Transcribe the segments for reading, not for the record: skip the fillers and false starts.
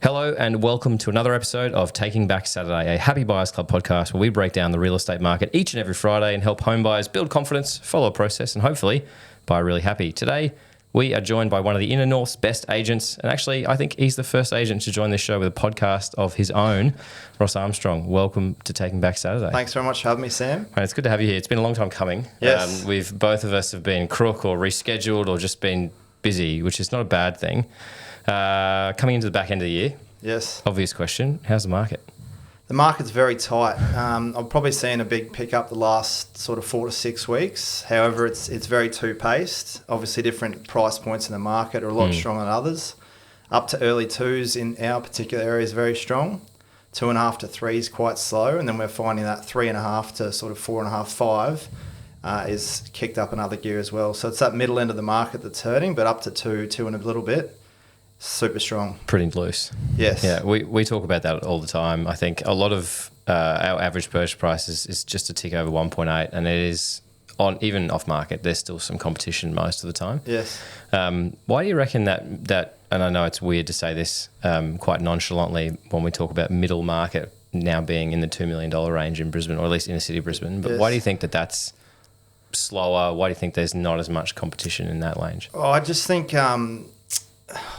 Hello and welcome to another episode of Taking Back Saturday, a Happy Buyers Club podcast where we break down the real estate market each and every Friday and help home buyers build confidence, follow a process and hopefully buy really happy. Today, we are joined by one of the Inner North's best agents, and actually I think he's the first agent to join this show with a podcast of his own, Ross Armstrong. Welcome to Taking Back Saturday. Thanks very much for having me, Sam. Mate, it's good to have you here. It's been a long time coming. Yes. We've both of us have been crook or rescheduled or just been busy, which is not a bad thing. Coming into the back end of the year, Yes. obvious question, how's the market? The market's very tight. I've probably seen a big pickup the last sort of 4 to 6 weeks. However, it's very two-paced. Obviously, different price points in the market are a lot stronger than others. Up to early 2s in our particular area is very strong. 2.5 to 3 is quite slow. And then we're finding that 3.5 to sort of 4.5, 5 is kicked up another gear as well. So it's that middle end of the market that's hurting, but up to 2 and a little bit. Super strong. Pretty loose. Yes. Yeah, we talk about that all the time. I think a lot of our average purchase price is just a tick over 1.8, and it is on even off market. There's still some competition most of the time. Yes. Why do you reckon that? And I know it's weird to say this quite nonchalantly when we talk about middle market now being in the $2 million range in Brisbane, or at least in the city of Brisbane. But why do you think that that's slower? Why do you think there's not as much competition in that range? Oh, I just think.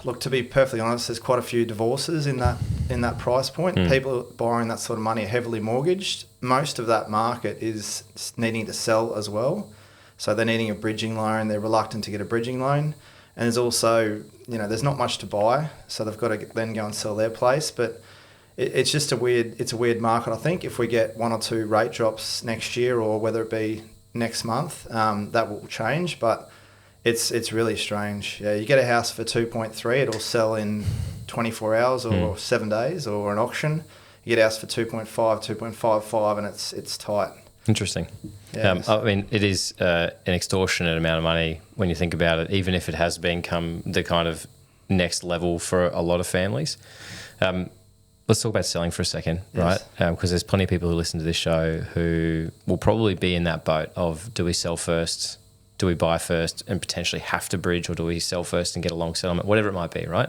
Look, to be perfectly honest, there's quite a few divorces in that price point. People borrowing that sort of money are heavily mortgaged. Most of that market is needing to sell as well. So they're needing a bridging loan. They're reluctant to get a bridging loan. And there's also, there's not much to buy. So they've got to then go and sell their place. But it's just a weird market, I think. If we get 1 or 2 rate drops next year, or whether it be next month, that will change. But it's really strange. Yeah, you get a house for 2.3, it'll sell in 24 hours or 7 days, or an auction. You get a house for 2.5, 2.55, and it's tight. Interesting. Yeah, I mean, it is an extortionate amount of money when you think about it, even if it has become the kind of next level for a lot of families. Let's talk about selling for a second, right? Because there's plenty of people who listen to this show who will probably be in that boat of, do we sell first? Do we buy first and potentially have to bridge, or do we sell first and get a long settlement, whatever it might be, right?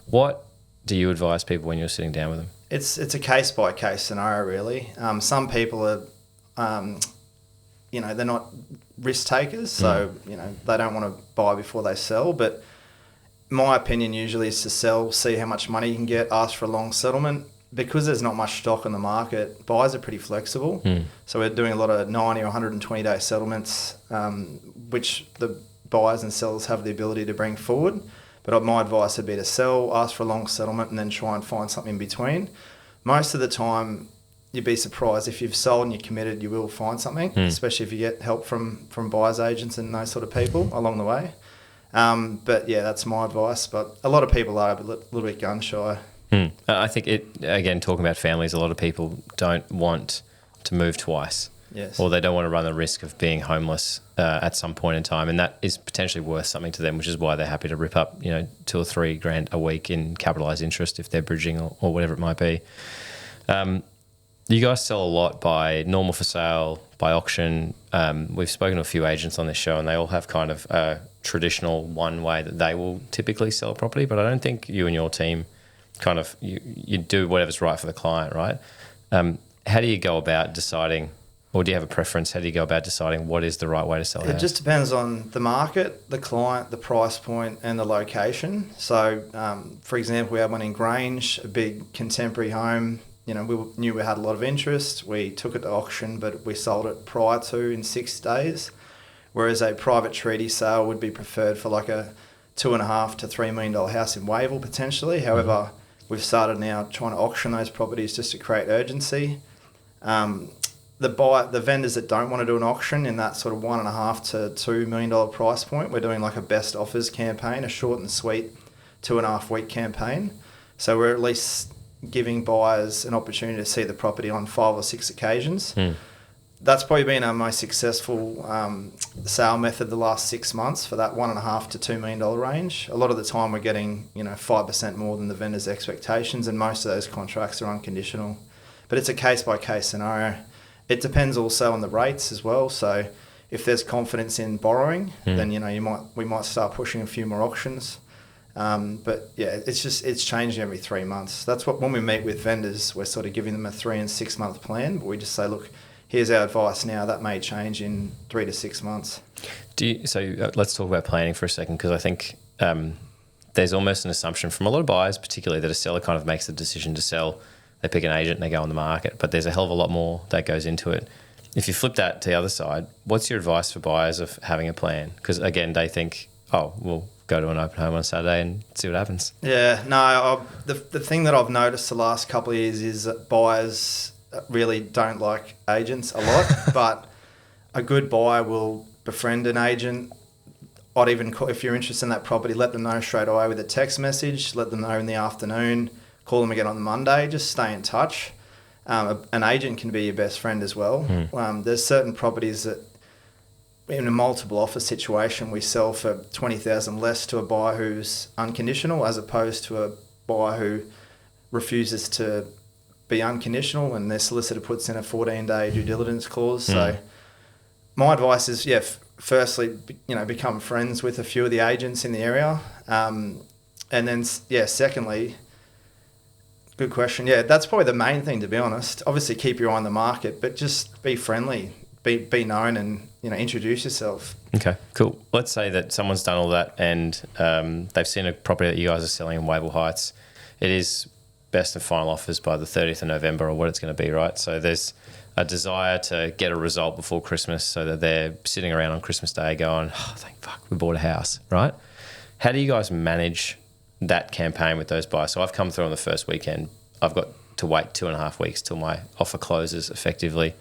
What do you advise people when you're sitting down with them? It's a case-by-case scenario, really. Some people are, they're not risk takers, so, they don't want to buy before they sell. But my opinion usually is to sell, see how much money you can get, ask for a long settlement. Because there's not much stock on the market, buyers are pretty flexible. So we're doing a lot of 90 or 120-day settlements, which the buyers and sellers have the ability to bring forward. But my advice would be to sell, ask for a long settlement, and then try and find something in between. Most of the time, you'd be surprised. If you've sold and you're committed, you will find something, especially if you get help from buyers agents and those sort of people along the way. But yeah, that's my advice. But a lot of people are a little bit gun shy. I think again, talking about families, a lot of people don't want to move twice. Yes. Or they don't want to run the risk of being homeless at some point in time, and that is potentially worth something to them, which is why they're happy to rip up, $2 or $3 grand a week in capitalised interest if they're bridging or whatever it might be. You guys sell a lot by normal for sale, by auction. We've spoken to a few agents on this show, and they all have kind of a traditional one way that they will typically sell a property, but I don't think you and your team kind of you do whatever's right for the client, right? How do you go about deciding, or do you have a preference? How do you go about deciding what is the right way to sell a house? It just depends on the market, the client, the price point, and the location. So, for example, we had one in Grange, a big contemporary home. We knew we had a lot of interest. We took it to auction, but we sold it prior to in 6 days. Whereas a private treaty sale would be preferred for like a $2.5 to $3 million house in Wavell potentially. However, we've started now trying to auction those properties just to create urgency. The vendors that don't want to do an auction in that sort of $1.5 to $2 million price point, we're doing like a best offers campaign, a short and sweet 2.5 week campaign. So we're at least giving buyers an opportunity to see the property on 5 or 6 occasions. That's probably been our most successful sale method the last 6 months for that $1.5 to $2 million range. A lot of the time we're getting 5% more than the vendor's expectations, and most of those contracts are unconditional. But it's a case-by-case scenario. It depends also on the rates as well. So if there's confidence in borrowing, then we might start pushing a few more auctions. But yeah, it's changing every 3 months. That's what, when we meet with vendors, we're sort of giving them a 3 and 6 month plan, but we just say, look, here's our advice now. That may change in 3 to 6 months. Let's talk about planning for a second, because I think there's almost an assumption from a lot of buyers, particularly, that a seller kind of makes the decision to sell. They pick an agent and they go on the market, but there's a hell of a lot more that goes into it. If you flip that to the other side, what's your advice for buyers of having a plan? Because again, they think, oh, we'll go to an open home on Saturday and see what happens. Yeah, no, the thing that I've noticed the last couple of years is that buyers really don't like agents a lot, but a good buyer will befriend an agent. I'd even call, if you're interested in that property, let them know straight away with a text message, let them know in the afternoon, call them again on the Monday, just stay in touch. An agent can be your best friend as well. There's certain properties that in a multiple offer situation, we sell for $20,000 less to a buyer who's unconditional, as opposed to a buyer who refuses to be unconditional and their solicitor puts in a 14-day due diligence clause. So my advice is, firstly, become friends with a few of the agents in the area. And then, secondly, good question. Yeah, that's probably the main thing, to be honest. Obviously, keep your eye on the market, but just be friendly, be known, and introduce yourself. Okay, cool. Let's say that someone's done all that and they've seen a property that you guys are selling in Wavell Heights. It is best and final offers by the 30th of November, or what it's going to be, right? So there's a desire to get a result before Christmas, so that they're sitting around on Christmas Day going, oh, thank fuck, we bought a house, right? How do you guys manage that campaign with those buyers? So I've come through on the first weekend. I've got to wait 2.5 weeks till my offer closes effectively.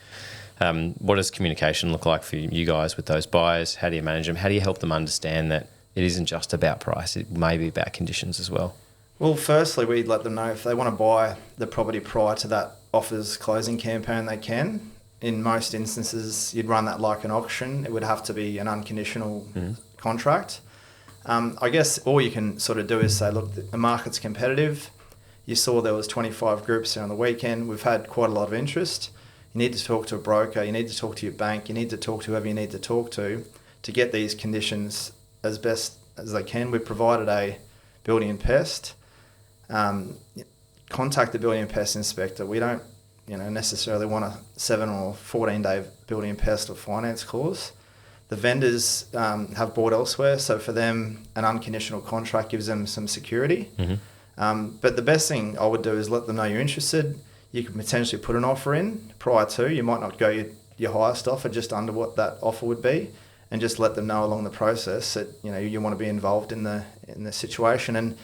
What does communication look like for you guys with those buyers? How do you manage them? How do you help them understand that it isn't just about price, it may be about conditions as well? Well, firstly, we'd let them know if they want to buy the property prior to that offers closing campaign, they can. In most instances, you'd run that like an auction. It would have to be an unconditional contract. I guess all you can sort of do is say, look, the market's competitive. You saw there was 25 groups there on the weekend. We've had quite a lot of interest. You need to talk to a broker. You need to talk to your bank. You need to talk to whoever you need to talk to get these conditions as best as they can. We've provided a building and pest. Contact the building and pest inspector. We don't, necessarily want a 7 or 14-day building and pest or finance clause. The vendors have bought elsewhere, so for them, an unconditional contract gives them some security. But the best thing I would do is let them know you're interested. You could potentially put an offer in prior to. You might not go your highest offer, just under what that offer would be, and just let them know along the process that you want to be involved in the situation. And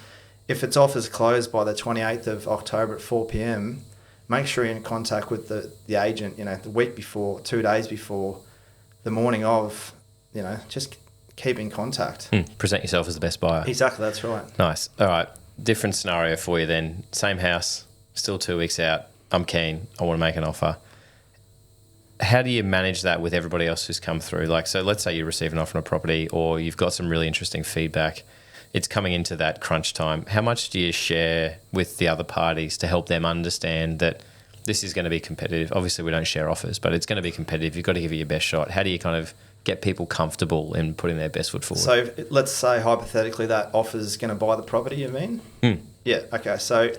if it's offers closed by the 28th of October at 4 p.m, make sure you're in contact with the agent, the week before, 2 days before, the morning of, just keep in contact. Present yourself as the best buyer. Exactly, that's right. Nice. All right. Different scenario for you then. Same house, still 2 weeks out. I'm keen. I want to make an offer. How do you manage that with everybody else who's come through? So let's say you receive an offer on a property, or you've got some really interesting feedback. It's coming into that crunch time. How much do you share with the other parties to help them understand that this is going to be competitive? Obviously, we don't share offers, but it's going to be competitive. You've got to give it your best shot. How do you kind of get people comfortable in putting their best foot forward? So let's say hypothetically that offer is going to buy the property, you mean? Yeah, okay. So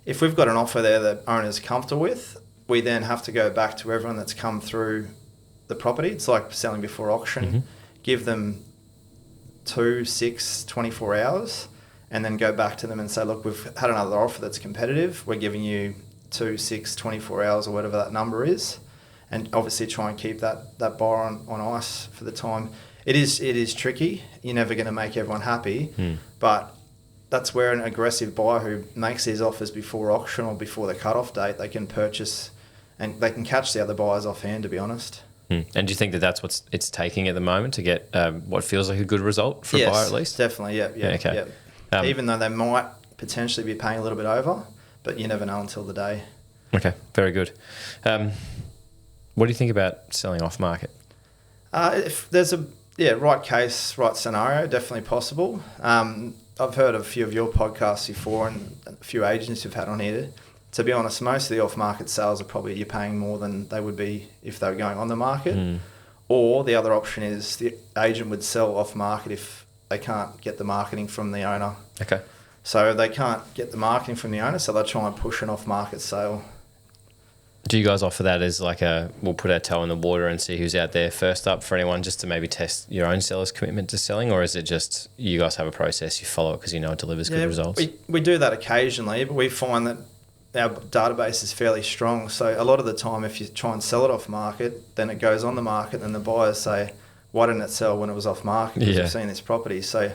if we've got an offer there that owner's comfortable with, we then have to go back to everyone that's come through the property. It's like selling before auction. Give them 2, 6, 24 hours, and then go back to them and say, look, we've had another offer that's competitive. We're giving you 2, 6, 24 hours or whatever that number is. And obviously try and keep that buyer on ice for the time. It is tricky. You're never going to make everyone happy, but that's where an aggressive buyer who makes these offers before auction or before the cut-off date, they can purchase and they can catch the other buyers offhand, to be honest. And do you think that that's what it's taking at the moment to get what feels like a good result for a buyer at least? Definitely, yeah. Okay. Yeah. Even though they might potentially be paying a little bit over, but you never know until the day. Okay, very good. What do you think about selling off market? If there's a right case, right scenario, definitely possible. I've heard a few of your podcasts before and a few agents you've had on here. To be honest, most of the off-market sales are probably you're paying more than they would be if they were going on the market. Or the other option is the agent would sell off-market if they can't get the marketing from the owner. Okay. So they can't get the marketing from the owner, so they'll try and push an off-market sale. Do you guys offer that as like we'll put our toe in the water and see who's out there first up for anyone, just to maybe test your own seller's commitment to selling? Or is it just you guys have a process, you follow it because you know it delivers good results? We do that occasionally, but we find that our database is fairly strong. So a lot of the time, if you try and sell it off market, then it goes on the market and the buyers say, why didn't it sell when it was off market? Because we've seen this property. So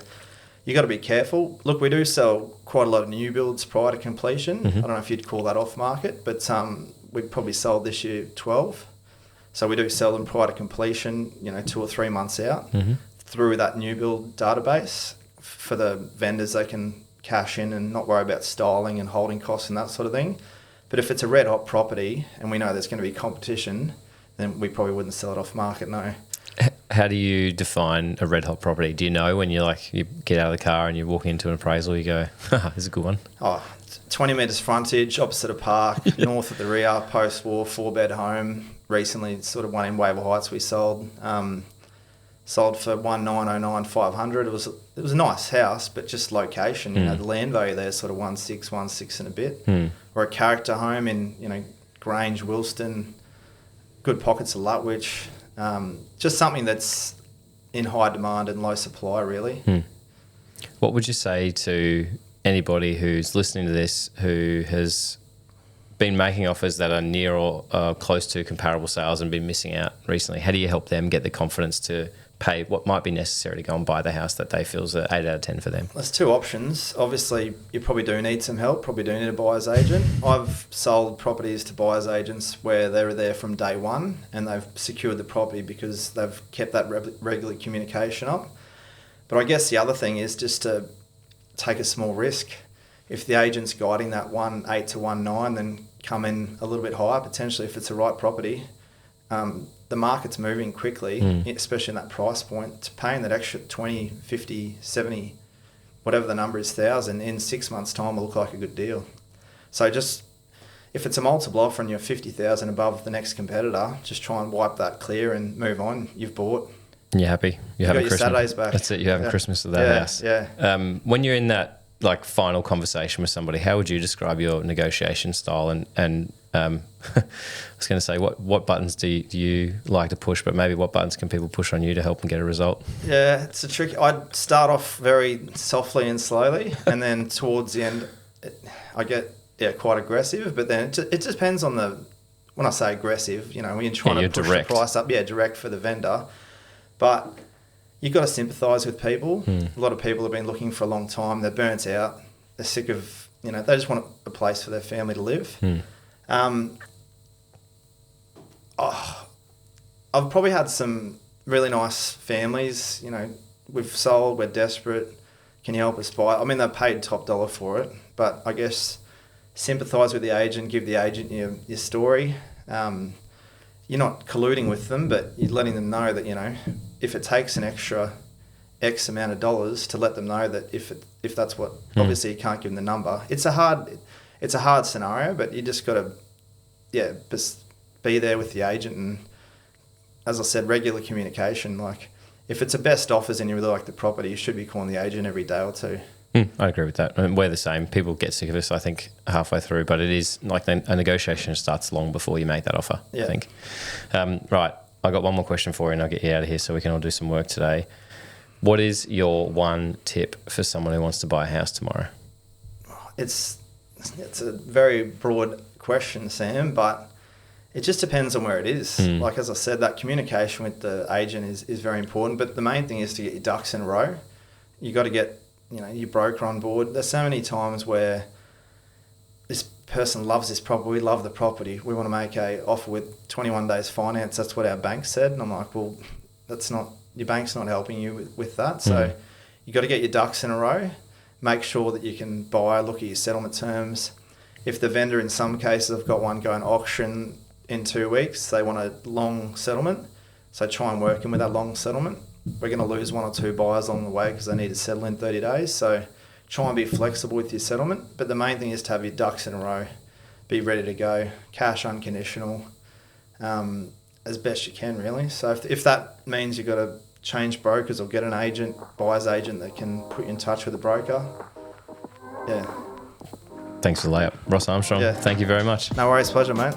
you got to be careful. Look, we do sell quite a lot of new builds prior to completion. I don't know if you'd call that off market, but we probably sold this year 12. So we do sell them prior to completion, 2 or 3 months out through that new build database. For the vendors, they can cash in and not worry about styling and holding costs and that sort of thing. But if it's a red hot property and we know there's going to be competition, then we probably wouldn't sell it off market, no. How do you define a red hot property? Do you know when you get out of the car and you walk into an appraisal, you go, this is a good one? 20 metres frontage, opposite a park, north of the RIA, post-war, 4-bed home. Recently, sort of one in Wavell Heights we sold. Sold for 1,909 500. It was a nice house, but just location. The land value there is sort of 1.6 and a bit. Or a character home in Grange, Wilston, good pockets of Lutwich. Just something that's in high demand and low supply, really. What would you say to anybody who's listening to this who has been making offers that are near or close to comparable sales and been missing out recently? How do you help them get the confidence to pay what might be necessary to go and buy the house that they feel is an 8 out of 10 for them? There's two options. Obviously, you probably do need some help, probably do need a buyer's agent. I've sold properties to buyer's agents where they were there from day one and they've secured the property because they've kept that regular communication up. But I guess the other thing is just to take a small risk. If the agent's guiding that 1.8 to 1.9, then come in a little bit higher, potentially if it's the right property. The market's moving quickly, especially in that price point. To paying that extra 20, 50, 70, whatever the number is, 1,000 in 6 months' time will look like a good deal. So just, if it's a multiple offer and you're 50,000 above the next competitor, just try and wipe that clear and move on. You've bought. And you're happy. You're having Christmas. Saturdays back. That's it. You're having Christmas at that house. Yeah. When you're in that final conversation with somebody, how would you describe your negotiation style? And I was going to say, what buttons do you like to push, but maybe what buttons can people push on you to help them get a result? Yeah, it's a trick. I'd start off very softly and slowly, and then towards the end, I get quite aggressive. But then it just depends on when I say aggressive, when you're trying to push the price up, direct for the vendor. But you've got to sympathise with people. A lot of people have been looking for a long time. They're burnt out. They're sick of, they just want a place for their family to live. I've probably had some really nice families, we've sold, we're desperate, can you help us buy? I mean, they've paid top dollar for it, but I guess sympathise with the agent, give the agent your story. You're not colluding with them, but you're letting them know that, if it takes an extra X amount of dollars, to let them know that if that's what, obviously you can't give them the number. It's a hard scenario, but you just got to, just be there with the agent. And as I said, regular communication. Like, if it's a best offers and you really like the property, you should be calling the agent every day or two. I agree with that. I mean, we're the same. People get sick of us, I think, halfway through, but it is like a negotiation starts long before you make that offer, I think. Right. I got one more question for you and I'll get you out of here so we can all do some work today. What is your one tip for someone who wants to buy a house tomorrow? It's a very broad question, Sam, but it just depends on where it is. Like, as I said, that communication with the agent is very important, but the main thing is to get your ducks in a row. You got to get your broker on board. There's so many times where this person loves this property, we love the property, we want to make a offer with 21 days finance, that's what our bank said. And I'm like, well, your bank's not helping you with that. So you got to get your ducks in a row, make sure that you can buy, look at your settlement terms. If the vendor, in some cases, I've got one going auction in 2 weeks, they want a long settlement, so try and work in with that long settlement. We're going to lose 1 or 2 buyers along the way because they need to settle in 30 days. So try and be flexible with your settlement. But the main thing is to have your ducks in a row, be ready to go, cash unconditional, as best you can, really. So if that means you've got to change brokers or get an agent, buyer's agent that can put you in touch with a broker. Yeah. Thanks for the layup. Ross Armstrong, Yeah. thank you very much. No worries, pleasure, mate.